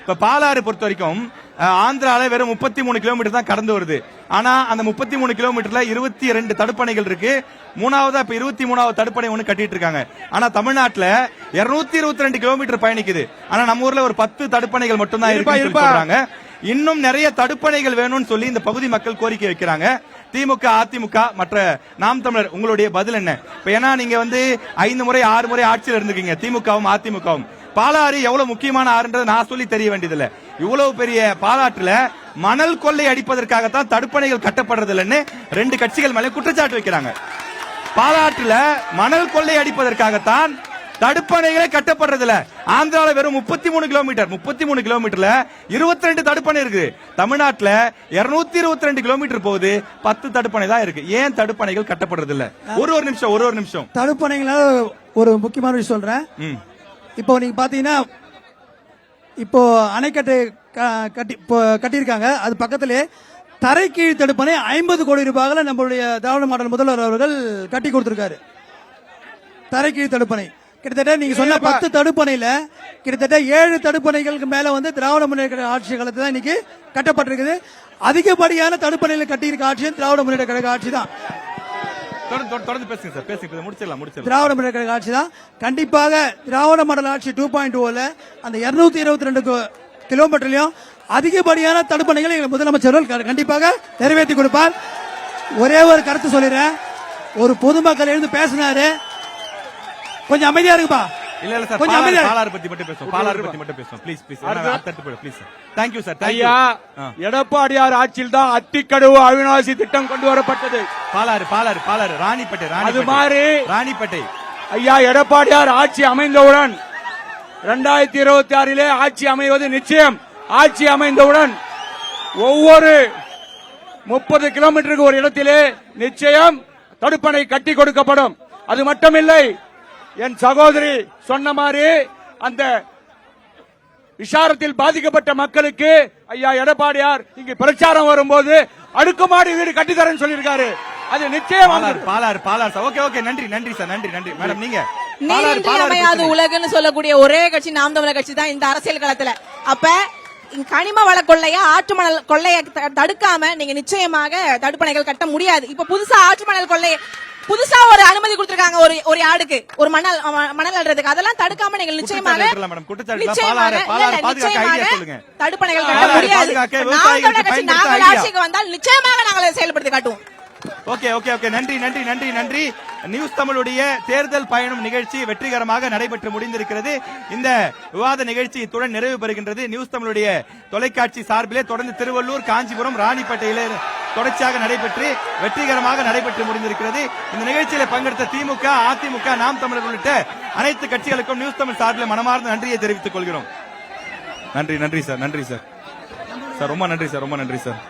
இப்ப பாலாறு பொறுத்த வரைக்கும் ஆந்திரால வெறும் 33 கிலோமீட்டர் தான் கடந்து வருது. ஆனா அந்த 33 கிலோமீட்டர்ல 22 தடுப்பணைகள் இருக்கு. மூணாவதா இப்ப 23வது தடுப்பணை ஒண்ணு கட்டிட்டு இருக்காங்க. ஆனா தமிழ்நாட்டுல 222 கிலோமீட்டர் பயணிக்குது. ஆனா நம்ம ஊர்ல ஒரு 10 தடுப்பணைகள் மட்டும் தான் இருக்காங்க. இன்னும் நிறைய தடுப்பணைகள் வேணும்னு சொல்லி இந்த பகுதி மக்கள் கோரிக்கை வைக்கிறாங்க. திமுக, அதிமுக, மற்ற நாம் தமிழர் உங்களுடைய பதில் என்ன? இப்ப ஏன்னா நீங்க 5 முறை 6 முறை ஆட்சியில் இருந்துக்கீங்க, திமுகவும் அதிமுகவும். பாலாறு எவ்வளவு முக்கியமான ஆறுன்றது நான் சொல்லி தெரிய வேண்டியதில்லை. இவ்வளவு பெரிய பாலாற்றுல மணல் கொள்ளை அடிப்பதற்காகத்தான் தடுப்பணைகள் கட்டப்படுறது இல்லைன்னு 2 கட்சிகள் மேலே குற்றச்சாட்டு வைக்கிறாங்க. பாலாற்றுல மணல் கொள்ளை அடிப்பதற்காகத்தான் தடுப்பணைகளே கட்டப்படுறது இல்ல. ஆந்திரால வெறும் 33 கிலோமீட்டர்ல 22 தடுப்பணை இருக்கு. தமிழ்நாட்டுல 222 கிலோமீட்டர் போகுது, 10 தடுப்பணை தான் இருக்கு. ஏன் தடுப்பணைகள் கட்டப்படுறது இல்ல? ஒரு நிமிஷம் தடுப்பணைகள ஒரு முக்கியமான விஷயம் சொல்றேன். இப்போ நீங்க பாத்தீங்கன்னா இப்போ அணைக்கட்டு கட்டியிருக்காங்க. அது பக்கத்திலே தரைக்கீழ் தடுப்பணை 50 கோடி ரூபாய்ல நம்மளுடைய திராவிட மாடல் முதல்வர் அவர்கள் கட்டி கொடுத்திருக்காரு. தரைக்கீழ் தடுப்பணை கிட்டத்தட்ட நீங்க சொன்ன 10 தடுப்பணையில கிட்டத்தட்ட 7 தடுப்பணைகளுக்கு மேல திராவிட முன்னேற்ற ஆட்சி காலத்துல தான் இன்னைக்கு கட்டப்பட்டிருக்குது. அதிகப்படியான தடுப்பணைகளை கட்டியிருக்க ஆட்சியும் திராவிட முன்னேற்ற கழக ஆட்சி தான். தொடர்ந்து பேசுங்க சார், பேசுங்க, முடிச்சிடலாம். திராவிட முன்னேற்ற கழக ஆட்சி தான். கண்டிப்பாக திராவிட மாடல் ஆட்சி 2.0ல அந்த 222 கிலோமீட்டர்லயும் அதிகப்படியான தடுப்பணைகளை எங்கள் முதலமைச்சர்கள் கண்டிப்பாக நிறைவேற்றி கொடுப்பார். ஒரே ஒரு கருத்து சொல்லிடுறேன். ஒரு பொதுமக்கள் எழுந்து பேசினாரு, கொஞ்சம் அமைதியா இருக்குப்பா. இல்ல சார், கொஞ்சம் அமைதியா பாலாறு பத்தி மட்டும் பேசுவோம். Please please. Thank you sir. ஐயா, எடப்பாடியார் ஆட்சியில் தான் அத்திக்கடவு அவிநாசி திட்டம் கொண்டு வரப்பட்டது. பாலாறு ராணிப்பேட்டை அது மாதிரி ராணிப்பேட்டை. ஐயா, எடப்பாடியார் ஆட்சி அமைந்தவுடன் 2026 ஆட்சி அமைவது நிச்சயம். ஆட்சி அமைந்தவுடன் ஒவ்வொரு 30 கிலோமீட்டருக்கு ஒரு இடத்திலே நிச்சயம் தடுப்பணை கட்டி கொடுக்கப்படும். அது மட்டுமில்லை, என் சகோதரி சொன்ன மாதிரி அந்த விசாரத்தில் பாதிக்கப்பட்ட மக்களுக்கு ஐயா எடப்பாடியார் இங்கு பிரச்சாரம் வரும்போது அடுக்குமாடி வீடு கட்டித்தரேன்னு சொல்லியிருக்காரு. அது நிச்சயம். பாலாறு. ஓகே, நன்றி சார், நன்றி மேடம். நீங்க அமையாது உலகன்னு சொல்லக்கூடிய ஒரே கட்சி நாம் தமிழர் கட்சி தான் இந்த அரசியல் களத்துல. அப்ப கனிம வள கொள்ளைய, ஆற்று மணல் கொள்ளைய தடுக்காம நீங்க நிச்சயமாக தடுப்பணைகள் கட்ட முடியாது. இப்ப புதுசா ஆற்று மணல் கொள்ளை புதுசா ஒரு அனுமதி கொடுத்திருக்காங்க, ஒரு ஆடுக்கு ஒரு மணல் அள்ளுறதுக்கு. அதெல்லாம் தடுக்காம நீங்கள் நிச்சயமாக தடுப்பணைகள் கட்ட முடியாது. நாங்கள் ஆட்சிக்கு வந்தால் நிச்சயமாக நாங்கள் செயல்படுத்தி காட்டுவோம். ஓகே, நன்றி. நியூஸ் தமிழுடைய தேர்தல் பயணம் நிகழ்ச்சி வெற்றிகரமாக நடைபெற்று முடிந்திருக்கிறது. இந்த விவாத நிகழ்ச்சி இத்துடன் நிறைவு பெறுகின்றது. நியூஸ் தமிழுடைய தொலைக்காட்சி சார்பிலே தொடர்ந்து திருவள்ளூர், காஞ்சிபுரம், ராணிப்பேட்டையிலே தொடர்ச்சியாக நடைபெற்று வெற்றிகரமாக நடைபெற்று முடிந்திருக்கிறது. இந்த நிகழ்ச்சியில பங்கெடுத்த திமுக, அதிமுக, நாம் தமிழர் உள்ளிட்ட அனைத்து கட்சிகளுக்கும் நியூஸ் தமிழ் சார்பில் மனமார்ந்த நன்றியை தெரிவித்துக் கொள்கிறோம். நன்றி சார். ரொம்ப நன்றி சார்.